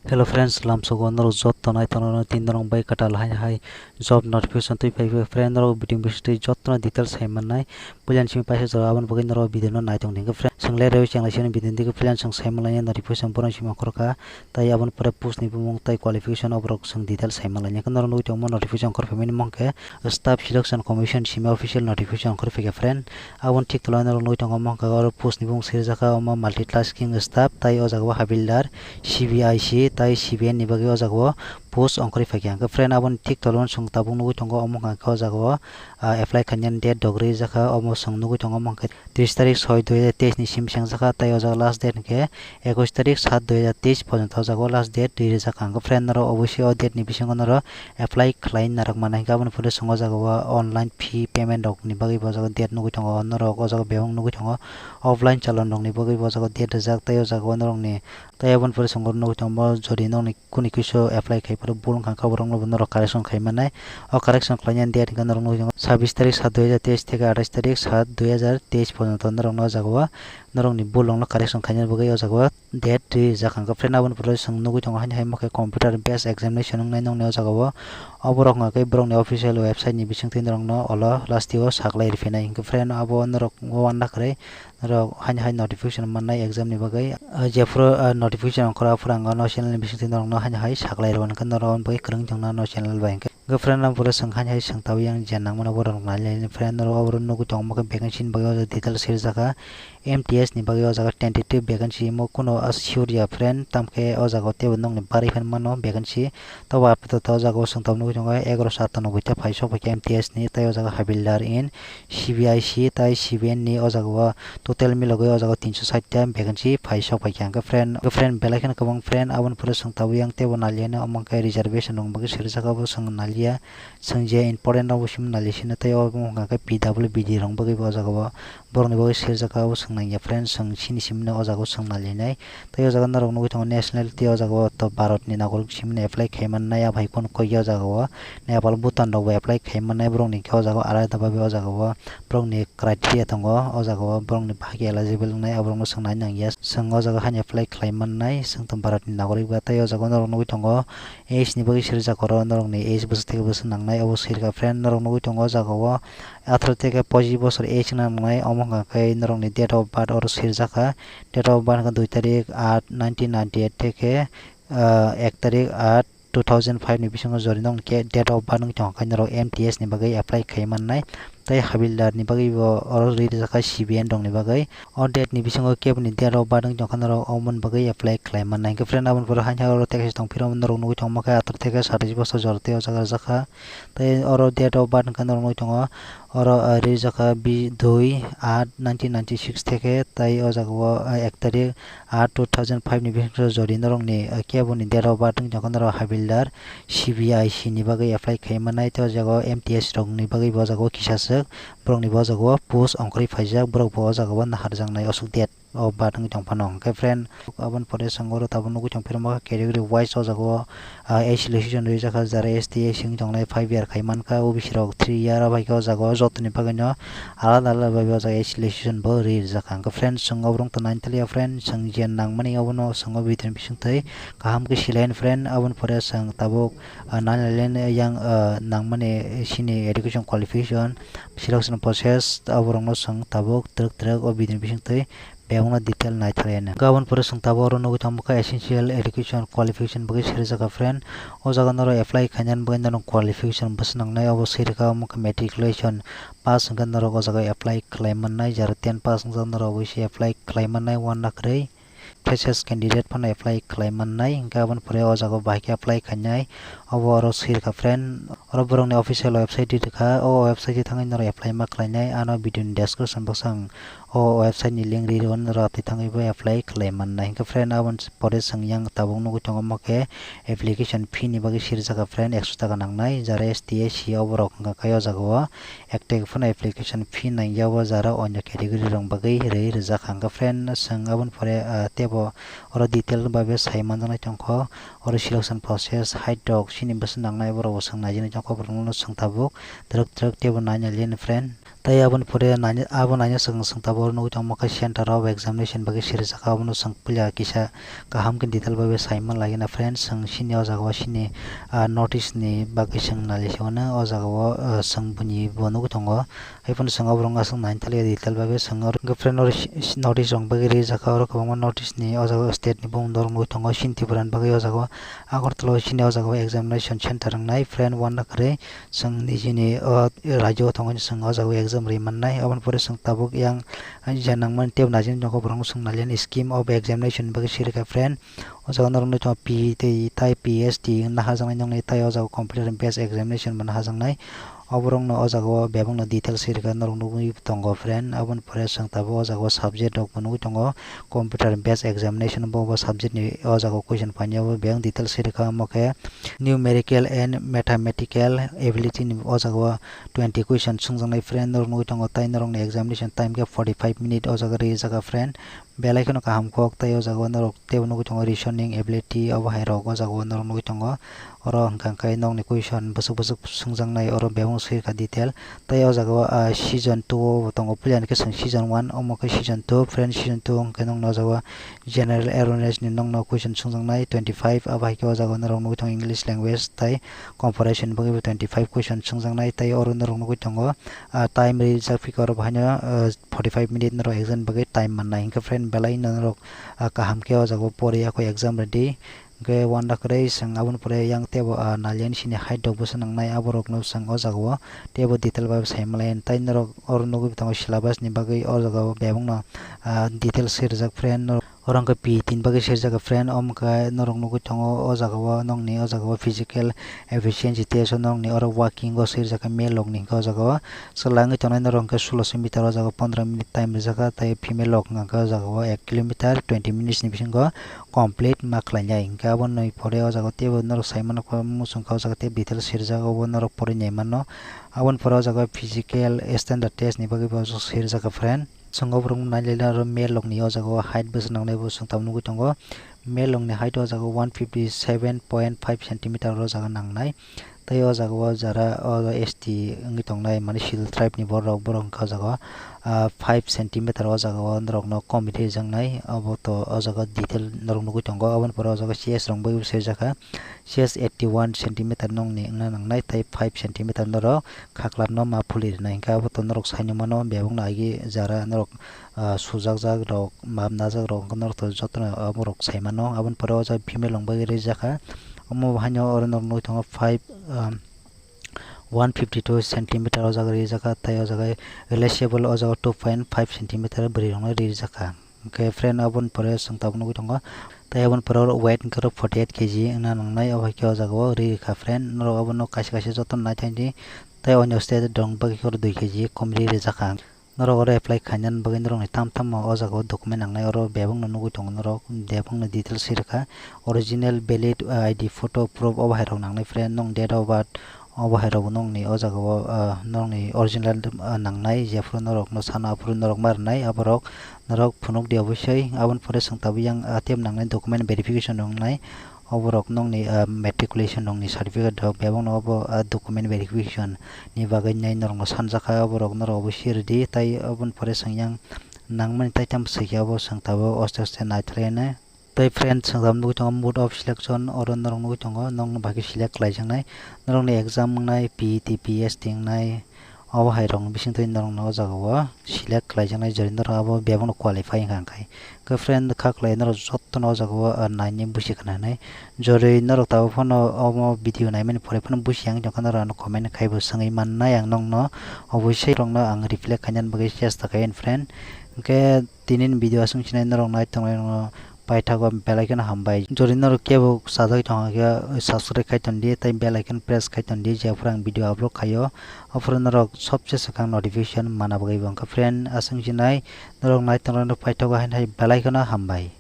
Hello friends, lamso gondor job tonai tono tin dorong bai katal hai job notification tui pai friend ro biting bisti job tona details hai manai pujan simi paisa jo aban bugin ro bidino nai tong ding friend sangle rewi changla sini bidin dik pujan sang sai malai notification boran sima korka tai aban pore post ni bumung tai qualification obrok sang details hai malai kan ro nui tong mo notification kor famini mongke staff selection commission sima official notification kor fike friend abon tik tolai ro nui tong mongka ro post ni bung sirjaka ma multitasking staff tai o jagwa habildar CBIC tai CBN ni bagi o jago post ongkori faki ang friend abon tik tolon sung tabung nugu tongo omong ka jago apply kanyan date dogri jaka omo sung nugu tongo omong ka 30 tarik 6 2023 ni sim sang jaka tai o jago last date ke 21 tarik 7 2023 পর্যন্ত jago last date diri jaka ang friend ro obviously o date ni bisingo ro apply khlain narak manai gabon pore sungo jago online fee payment dok ni bagi bo jago date nugu tongo noro o jago beong nugu tongo offline chalon dong ni bagi bo jago date jak tai o jago norong ni tai abon pore sungo nugu tongo jodi no ni kuni kiso apply kai pore bulung kan ka borong no noro correction kai manai o correction khlain date kan norong nugu 26 tarik 7 2023 থেকে 28 তারিখ 7 2023 পর্যন্ত নরং জাগোয়া নরং নি বুলং লা কারেকশন খাইনার বগৈ ও জাগোয়া ডেট রি জাখাং কা ফ্রেন্ড আবন পুরো সং নুগু তং হানি হাই মকে কম্পিউটার বেস एग्जामिनेशन नंग नाइनং ने जागोवा अबरक मा कै ब्रंग नि ऑफिशियल वेबसाइट नि बिसिं थिन रंग न अल लास्टिओ सागलाई रिफिनाय इंक फ्रेंड अबो नरक वान नाखरै र हानि हाइ नोटिफिकेशन माननाय एग्जाम नि बगै जेफ्रो नोटिफिकेशन खरा फुरांग न चैनल नि बिसिं थिन रंग न हानि हाइ सागलाई रवन kan नरन बगै krang jangna no channel bai ke friend na pura sang haनि high sang tawiyang janang mana borang nalai friend ro abro nugu tong maka vacancy bagै detail sir jaka MTS ni bagi o jaga tentative vacancy mo kuno assure ya friend tamke o jaga te nong ni bari fan mano vacancy to wa pito to jaga sung tam nu jonga 1197 ta phaisok pa MTS ni tai o jaga habildar in CBIC tai CBN ni o jaga total milogai o jaga 360 ta vacancy phaisok pa kyang friend belakan kabang friend abon pura sung tawiyang te bonaliana amang kai reservation nong bagi sir jaga bo sung nalia sung je important ro sim nalisina tai o mong ka PWBD rong bagi bo jaga borong ni bagi sir jaga bo sung nang friend sung sini simna o jaga sung nalinai tai o jaga narong nugi thong nationality o jaga to bharat ni nagorik simna apply khaiman naya bhai kon ko ya jaga Nepal Bhutan dog apply khaiman nai borong ni ko jaga ara da babe o jaga borong ni criteria tongo o jaga borong ni bhagi eligible nai borong sung nai nang yes sung o jaga hani apply khaiman nai sung tam bharat ni nagorik ba tai o jaga narong nugi thongo age ni bagi sir jaga ro narong ni age bus থেকে bus nang nai o sir ka friend narong nugi thongo jaga 18 থেকে 25 বছর age nang nai omong kai narong ni date of birth or sir jaka date of birth 2 তারিখ 8 1998 থেকে 1 তারিখ 8 2005 ni bisingo jorinong ke date of birth nang kai narong MTS ni bagai apply khaiman nai tai habildar ni bagai bo oro ri jaka CBN dong ni bagai o date ni bisingo ke ni date of birth nang kanaro omon bagai apply khaiman nai ke friend abon pura hanya oro text tong pirom narong nugi tong maka 18 থেকে 27 বছর jorte o jaga jaka tai oro date of birth kanaro nugi tong oro ri jaka 2 8 1996 থেকে tai o jaga 1 তারিখ 8 2005 ni bisingo jori narong ni ke bo ni date of birth nang kanaro habildar CBIC ni bagai apply khaiman nai to jaga MTS rong ni bagai bo jaga kisas borong ni bo jago post ongkri phaijak borok bo jago na harjang nai osuk det o batang tong panong ke friend abon pore sangoro tabon nugu tong firma category wise o jago age limitation ri jaka jara STA sing tong nai 5 year khaiman ka OBC rok 3 year bai ka jago jot ni pagano alada alada bai o jaga age limitation bo ri jaka ke friend sung obrong to 9 tali friend sung jen nang mani abono sung obitin bisung tai kaham ke silain friend abon pore sang tabok nanalen yang nang mani sini education qualification selection process aborong no sung tabok truk obidin bisung tai beongna detail nai thalena gabon pore sung taboro nugu tamuka essential education qualification bagi sir jaga friend o jaga noro apply khanyan bagi nano qualification basnang nai obo sir ka muka matriculation pass gan noro o jaga apply claimman nai jar 10 pass gan noro obo apply claimman nai 1 lakrei freshers candidate phone apply claimman nai gabon pore o jaga bahki apply khanyai obo oro sir ka friend oro borong ni official website dikha o website thangai noro apply ma khlainai ano video description box ang o website ni link ri ron ra ti thangai bo apply claimman nai ka friend abon pore sangyang tabong nugu tongo make application fee ni bagi sir jaga friend 100 taka nangnai jara STA si oborok ka kayo jaga active phone application fee nang yawa jara onyo category rong bagi rei reja khang ka friend sang abon pore tebo oro detail babe saiman janai tongkho oro selection process height dog sini bas nangnai boro sang najini tongkho borong sang tabuk truk tebo nanya len friend tai abon pore nanya abon nanya sang tabo oro nugu tongma ka center of examination bagi sirijaka abono sang pulya kisa kaham ke detail babe saimang lagi na friend sang sini o jaga sini notice ni bagi sang nalisona o jaga sang buni bonugu tongo haipun sang obrong asang 9 tali detail babe sang or friend or notice rong bagi rijaka oro kabangma notice ni o jaga state ni bong dorong nugu tongo sinti puran bagi o jaga agartala sini o jaga examination center rang nai friend one nakre sang nijini rajo tongo sang o jaga exam ri mannai abon pore sang tabuk yang janang man teb najin joko brong sang nalian scheme of examination bagi sirika friend o jaga norong no p t tai pst na hajang nang nei tai o jaga computer based examination man hajang nai obrong no o jaga bebong no detail sirika norong no tongo friend abon pore sang tabo o jaga subject dok bonu tongo computer based examination bo subject ni o jaga question panya bo bebong detail sirika moke numerical and mathematical ability ni o jaga 20 question sungjang nai friend norong no tongo tai norong ni examination time ke 45 minute o jaga ri jaga friend belai kono kaham kok tai o jaga norok tebo no tongo reasoning ability o hai ro o jaga norong no tongo oro hangkang kai nong ni question busuk sungjang nai oro bebong sirka detail tai o jaga season 2 tongo plan ke sang season 1 omo ke season 2 friend season 2 ke nong no jaga general awareness ni nong no question sungjang nai 25 abai ke o jaga norong no tongo english language tai comparison bagi 25 question sungjang nai tai oro norong no tongo time ri jafik oro bhanya 45 minute noro exam bagi time manai ke friend belai norok kaham ke o jaga pore ya ko exam ready ke wanda kre sang abun pore yang tebo nalian sini height dok busan nang nai aborok no sang o jago tebo detail ba saimalain tai norok or no gu tang syllabus ni bagai o jago bebong no detail sirjak friend orang ke p3 bagi sirjak friend om ka norong no gu tongo o jago nong ni o jago physical efficiency test nong ni or walking go sirjak male ni ko jago selang tonai norong ke 16 meter o jago 15 minute time jaga tai female lok nga ka jago 1 kilometer 20 minutes ni bisingo complete maklanya ingka abon noi pore o jago tebo norok saimano ko musung ka jaga te detail sirjak o norok pore nyai mano abon pore o jago physical standard test ni bagi bo sirjak friend songo brung nailila ro melong ni o jago height bus nang nei bo sung tam nugu tongo melong ni height o jago 157.5 cm ro jaga nang nai tai o jago jara o st ngi tongnai mani sil tribe ni borok borong ka jago 5 cm o jago norok no committee jangnai abo to o jago detail norok nugu tongo abon pore o jago cs rong bai se jaka cs 81 cm nong ni nang nai tai 5 cm norok khaklam no ma phulir nai ka abo to norok saino mano bebong na agi jara norok sujak jak rok mam na jak rok norok to jotno aborok saimano abon pore o jago female rong bai re jaka omo bhanyo or norok nugu tongo 152 cm o jaga ri jaka tai o jaga relatable o jaga 2.5 cm bri rong ri jaka ke friend abon pore sang tabun nugu tongo tai abon pore weight karo 48 kg na nang nai o ke o jaga ri ka friend noro abon no kaise joton nai thai tai onyo state dong bagi kor 2 kg komri ri jaka noro ore apply khanyan bagi noro ni tam o jaga document nang nai oro bebong no nugu tongo noro debong no detail sirka original valid id photo proof o hai rong nang nai friend nong date of birth o hai rong nong ni o jaga nong ni original nang nai jefro norok no sana puru norok mar nai aborok norok phunuk di obosai abon pore sang tabi yang atem nang nai document verification nong nai oborok nong ni matriculation nong ni certificate dok bebong no obo document verification ni bagai nai norok no sanjaka oborok norok obosir di tai abon pore sang yang nangmani tai tam sikya bo sang tabo oste nai traine tai friend sang nugu tongo mode of selection or norong nugu tongo nong bagi select laijang nai norong ni exam nai pet ps ting nai abo hai rong bising tai norong no jaga wa select laijang nai jari norong abo bebong no qualify hang kai ke friend khak lai norong jotto no jaga wa nai ni busi kana nai jori norong tabo phono omo video nai mani pore phono busi yang jong kana ran comment kai bo sangai man nai ang nong no obosai rong no ang reflect kanyan bagi chesta kai friend ke tinin video asung chinai norong nai tongai no paithago belaikan hambai jori nor kebo sadai tonga subscribe kai tondi tai belaikan press kai tondi je frang video upload khayo afro norok sobse sakang notification mana bagai bangka friend asung jinai norok nai tonga paithago hai belaikan hambai।